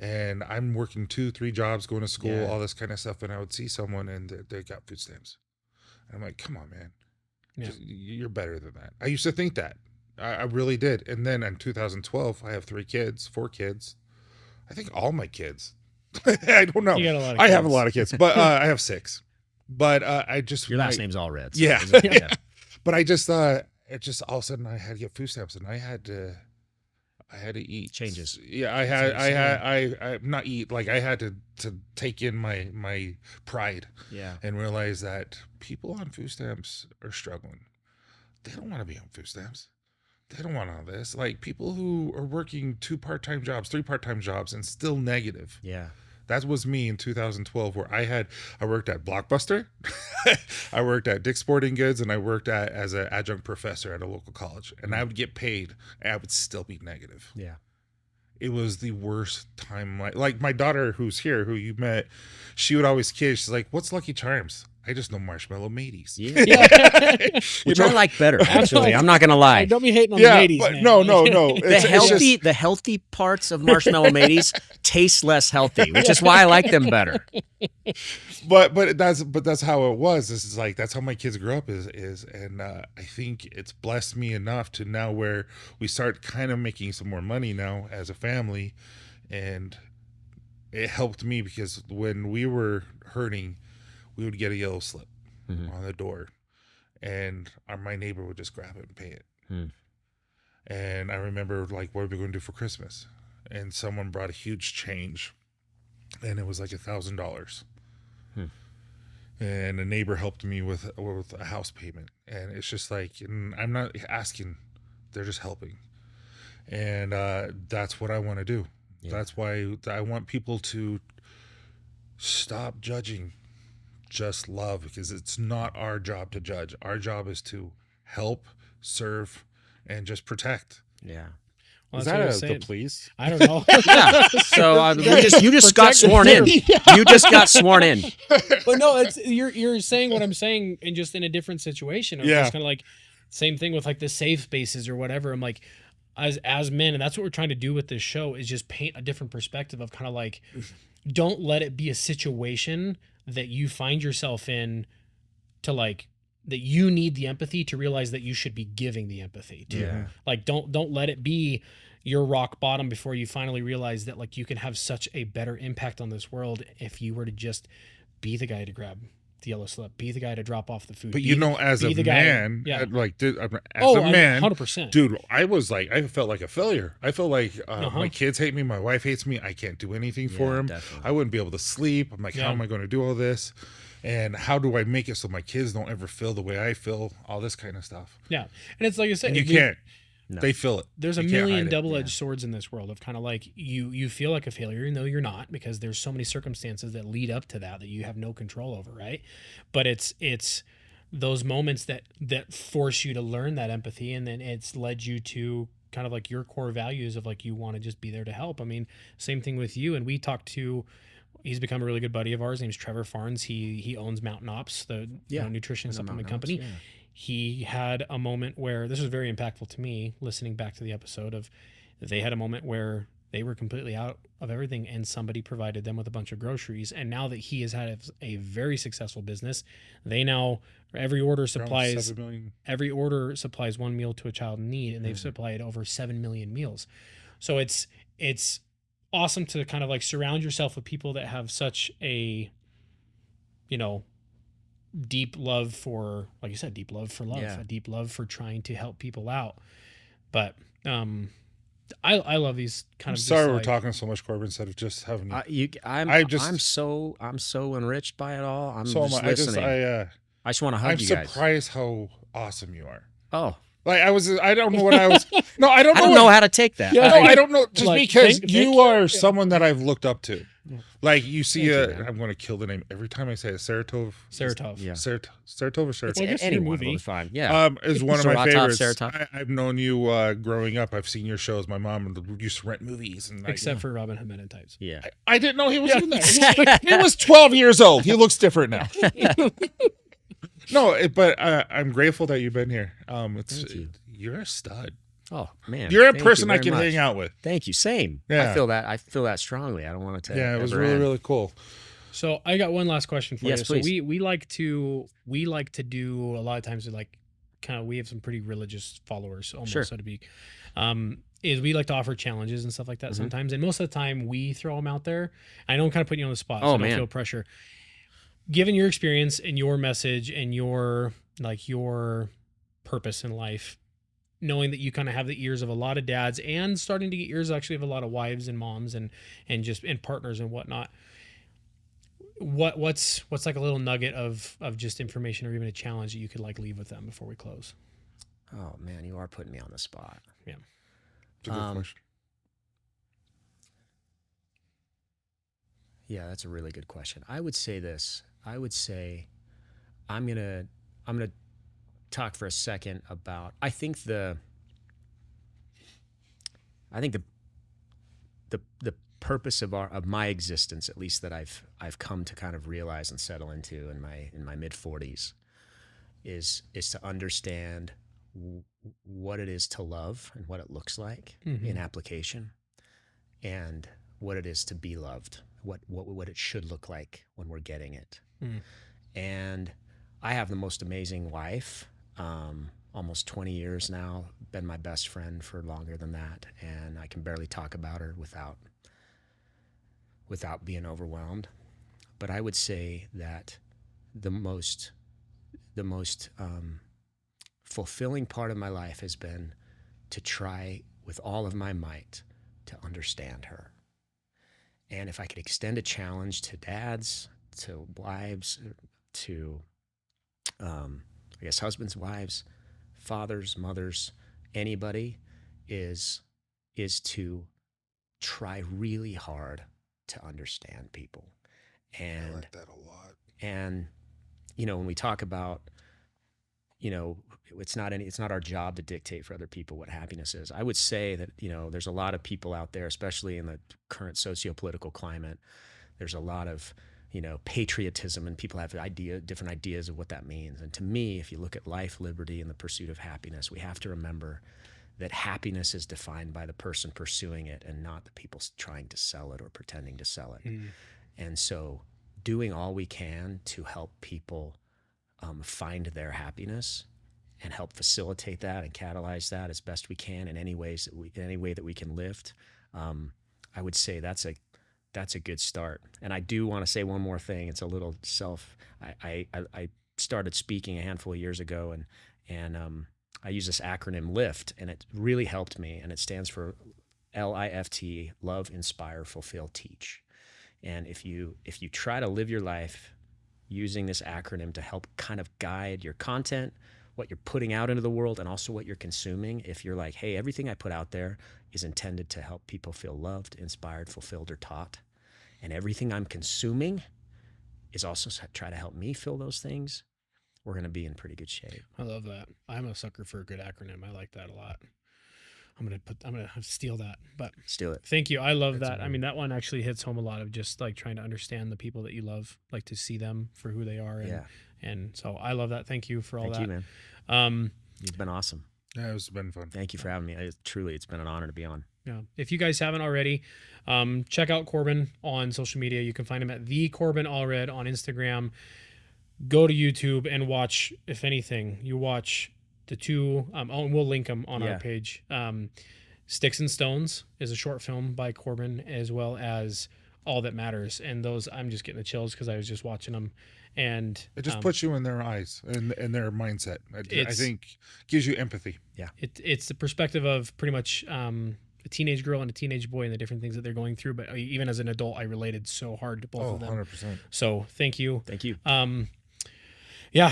Speaker 1: and I'm working 2-3 jobs, going to school, all this kind of stuff. And I would see someone, and they got food stamps, and I'm like, come on, man, you're better than that. I used to think that. I really did. And then in 2012, I have 4 kids. I think all my kids. I don't know.
Speaker 2: You got a lot of
Speaker 1: I
Speaker 2: kids.
Speaker 1: have a lot of kids, but I have 6. But I just
Speaker 3: Your last name's Allred. So
Speaker 1: yeah. But I just it just all of a sudden I had to get food stamps, and I had to eat.
Speaker 3: Changes.
Speaker 1: Yeah, I not eat, like I had to take in my pride.
Speaker 3: Yeah.
Speaker 1: And realize that people on food stamps are struggling. They don't want to be on food stamps. They don't want all this. Like, people who are working 2 part-time jobs, 3 part-time jobs, and still negative.
Speaker 3: Yeah.
Speaker 1: That was me in 2012, where I worked at Blockbuster, I worked at Dick's Sporting Goods, and I worked as an adjunct professor at a local college. And I would get paid, and I would still be negative.
Speaker 3: Yeah.
Speaker 1: It was the worst time. Like my daughter, who's here, who you met, she would always kid. She's like, "What's Lucky Charms?" I just know Marshmallow Mateys.
Speaker 3: Yeah. Which I like better, actually. I'm not going to lie.
Speaker 2: Don't be hating on the mateys,
Speaker 1: but
Speaker 2: man.
Speaker 1: no.
Speaker 3: The healthy parts of Marshmallow Mateys taste less healthy, which is why I like them better.
Speaker 1: But that's how it was. This is like, that's how my kids grew up is and I think it's blessed me enough to now where we start kind of making some more money now as a family, and it helped me because when we were hurting, we would get a yellow slip on the door, and my neighbor would just grab it and pay it. And I remember, like, what are we going to do for Christmas? And someone brought a huge change, and it was like $1,000. And a neighbor helped me with a house payment, and it's just like, and I'm not asking, they're just helping, and that's what I want to do. That's why I want people to stop judging, just love, because it's not our job to judge. Our job is to help, serve, and just protect.
Speaker 3: Yeah.
Speaker 2: Well,
Speaker 1: Is
Speaker 2: that's
Speaker 1: that
Speaker 2: what I
Speaker 1: the
Speaker 2: was saying.
Speaker 1: please?
Speaker 2: I don't know.
Speaker 3: Yeah. So you just got sworn in. You just got sworn in.
Speaker 2: But no, it's you're saying what I'm saying, and just in a different situation. It's kind of like same thing with like the safe spaces or whatever. I'm like, as men, and that's what we're trying to do with this show, is just paint a different perspective of kind of like, don't let it be a situation that you find yourself in, to like, that you need the empathy to realize that you should be giving the empathy too.
Speaker 3: Yeah.
Speaker 2: Like, don't let it be your rock bottom before you finally realize that like you can have such a better impact on this world if you were to just be the guy to grab the yellow slip, be the guy to drop off the food.
Speaker 1: But as a man, as a man,
Speaker 2: 100%.
Speaker 1: Dude, I felt like a failure. I felt like my kids hate me, my wife hates me, I can't do anything for them.
Speaker 3: Definitely.
Speaker 1: I wouldn't be able to sleep. I'm like, how am I going to do all this? And how do I make it so my kids don't ever feel the way I feel? All this kind of stuff.
Speaker 2: Yeah, and it's like I said,
Speaker 1: and you can't. No. They feel it.
Speaker 2: There's a million double-edged swords in this world of kind of like you feel like a failure, even though you're not, because there's so many circumstances that lead up to that you have no control over, right? But it's those moments that force you to learn that empathy, and then it's led you to kind of like your core values of like, you want to just be there to help. I mean, same thing with you. And we talked to, he's become a really good buddy of ours. His name's Trevor Farnes. He owns Mountain Ops, the nutrition supplement company.
Speaker 3: Yeah.
Speaker 2: He had a moment where, this was very impactful to me, listening back to the episode, of they had a moment where they were completely out of everything, and somebody provided them with a bunch of groceries. And now that he has had a very successful business, they now every order supplies 1 meal to a child in need, and they've supplied over 7 million meals. So it's awesome to kind of like surround yourself with people that have such a, you know, deep love for, like you said, deep love for love, a deep love for trying to help people out. But I love these kind
Speaker 1: I'm
Speaker 2: of.
Speaker 1: Sorry, we're talking so much, Corbin. Instead of just having.
Speaker 3: I'm so enriched by it all. I'm
Speaker 1: so
Speaker 3: just listening. I just want to hug you guys.
Speaker 1: I'm surprised how awesome you are.
Speaker 3: Oh.
Speaker 1: Like I don't know what I was. No, I don't know.
Speaker 3: I don't know how to take that.
Speaker 1: Yeah, no, I don't know. Just like, because you are someone that I've looked up to. Like you see, I'm going to kill the name every time I say it. Saratov.
Speaker 2: Yeah.
Speaker 1: Saratov or Saratov.
Speaker 2: Well, any movie.
Speaker 3: Fine. Yeah.
Speaker 1: Is one of my favorites. I've known you growing up. I've seen your shows. My mom used to rent movies, and
Speaker 2: except for Robin Hood Men in Tights.
Speaker 3: Yeah.
Speaker 1: I didn't know he was in there. He was 12 years old. He looks different now. No, but I'm grateful that you've been here. You're a stud.
Speaker 3: Oh man,
Speaker 1: you're a person I can hang out with.
Speaker 3: Thank you. Same.
Speaker 1: Yeah.
Speaker 3: I feel that strongly. I don't want it to.
Speaker 1: Yeah, it was really really cool.
Speaker 2: So I got one last question for you.
Speaker 3: Please.
Speaker 2: So we like to do a lot of times we have some pretty religious followers almost, so to speak. Is we like to offer challenges and stuff like that sometimes, and most of the time we throw them out there. I know I'm kind of putting you on the spot, so I don't feel pressure. Given your experience and your message and your purpose in life, knowing that you kind of have the ears of a lot of dads and starting to get ears actually of a lot of wives and moms and partners and whatnot, what's like a little nugget of just information or even a challenge that you could like leave with them before we close?
Speaker 3: Oh man, you are putting me on the spot.
Speaker 2: Yeah.
Speaker 1: It's a good question.
Speaker 3: Yeah, that's a really good question. I would say this. I would say I'm gonna talk for a second about I think the purpose of my existence, at least that I've come to kind of realize and settle into in my mid-40s, is to understand what it is to love and what it looks like in application, and what it is to be loved, what it should look like when we're getting it. And I have the most amazing wife, almost 20 years now, been my best friend for longer than that, and I can barely talk about her without being overwhelmed. But I would say that the most fulfilling part of my life has been to try with all of my might to understand her. And if I could extend a challenge to dads, to wives, to I guess husbands, wives, fathers, mothers, anybody, is to try really hard to understand people. And
Speaker 1: I like that a lot.
Speaker 3: And when we talk about, it's not our job to dictate for other people what happiness is. I would say that, there's a lot of people out there, especially in the current socio-political climate, there's a lot of, patriotism, and people have different ideas of what that means. And to me, if you look at life, liberty, and the pursuit of happiness, we have to remember that happiness is defined by the person pursuing it and not the people trying to sell it or pretending to sell it. And so doing all we can to help people find their happiness and help facilitate that and catalyze that as best we can in any way that we can lift, I would say that's a good start. And I do want to say one more thing. It's a little I started speaking a handful of years ago, and I use this acronym LIFT, and it really helped me. And it stands for LIFT: Love, Inspire, Fulfill, Teach. And if you try to live your life using this acronym to help kind of guide your content, what you're putting out into the world, and also what you're consuming, if you're like, hey, everything I put out there is intended to help people feel loved, inspired, fulfilled, or taught, and everything I'm consuming is also try to help me feel those things, we're going to be in pretty good shape.
Speaker 2: I love that. I'm a sucker for a good acronym. I like that a lot. I'm gonna steal that, but
Speaker 3: steal it.
Speaker 2: Thank you. I love that. I mean, that one actually hits home a lot of just like trying to understand the people that you love, like to see them for who they are. And so I love that. Thank you for all that.
Speaker 3: Thank you, man. You've been awesome.
Speaker 1: Yeah, it's been fun.
Speaker 3: Thank you for having me. It's been an honor to be on.
Speaker 2: Yeah. If you guys haven't already, check out Corbin on social media. You can find him at the Corbin Allred on Instagram. Go to YouTube and watch, if anything, you watch the two, and we'll link them on our page. Sticks and Stones is a short film by Corbin, as well as All That Matters. And those, I'm just getting the chills because I was just watching them. And
Speaker 1: it just puts you in their eyes and their mindset. I think gives you empathy.
Speaker 3: Yeah.
Speaker 2: It's the perspective of pretty much a teenage girl and a teenage boy and the different things that they're going through. But even as an adult, I related so hard to both of them.
Speaker 1: 100%.
Speaker 2: So thank you.
Speaker 3: Thank you.
Speaker 2: Yeah,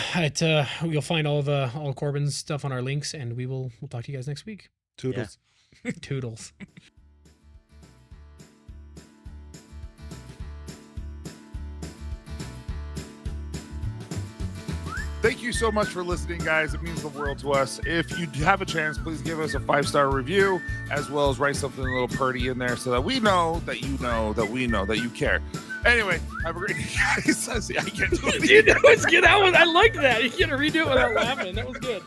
Speaker 2: you'll find all Corbin's stuff on our links, and we'll talk to you guys next week.
Speaker 1: Toodles.
Speaker 2: Yeah. Toodles.
Speaker 1: Thank you so much for listening, guys. It means the world to us. If you have a chance, please give us a 5-star review, as well as write something a little pretty in there so that we know that you know that we know that you care. Anyway, have a great day, guys. I can't do it.
Speaker 2: Dude, that was good. I liked that. You can't redo it without laughing. That was good.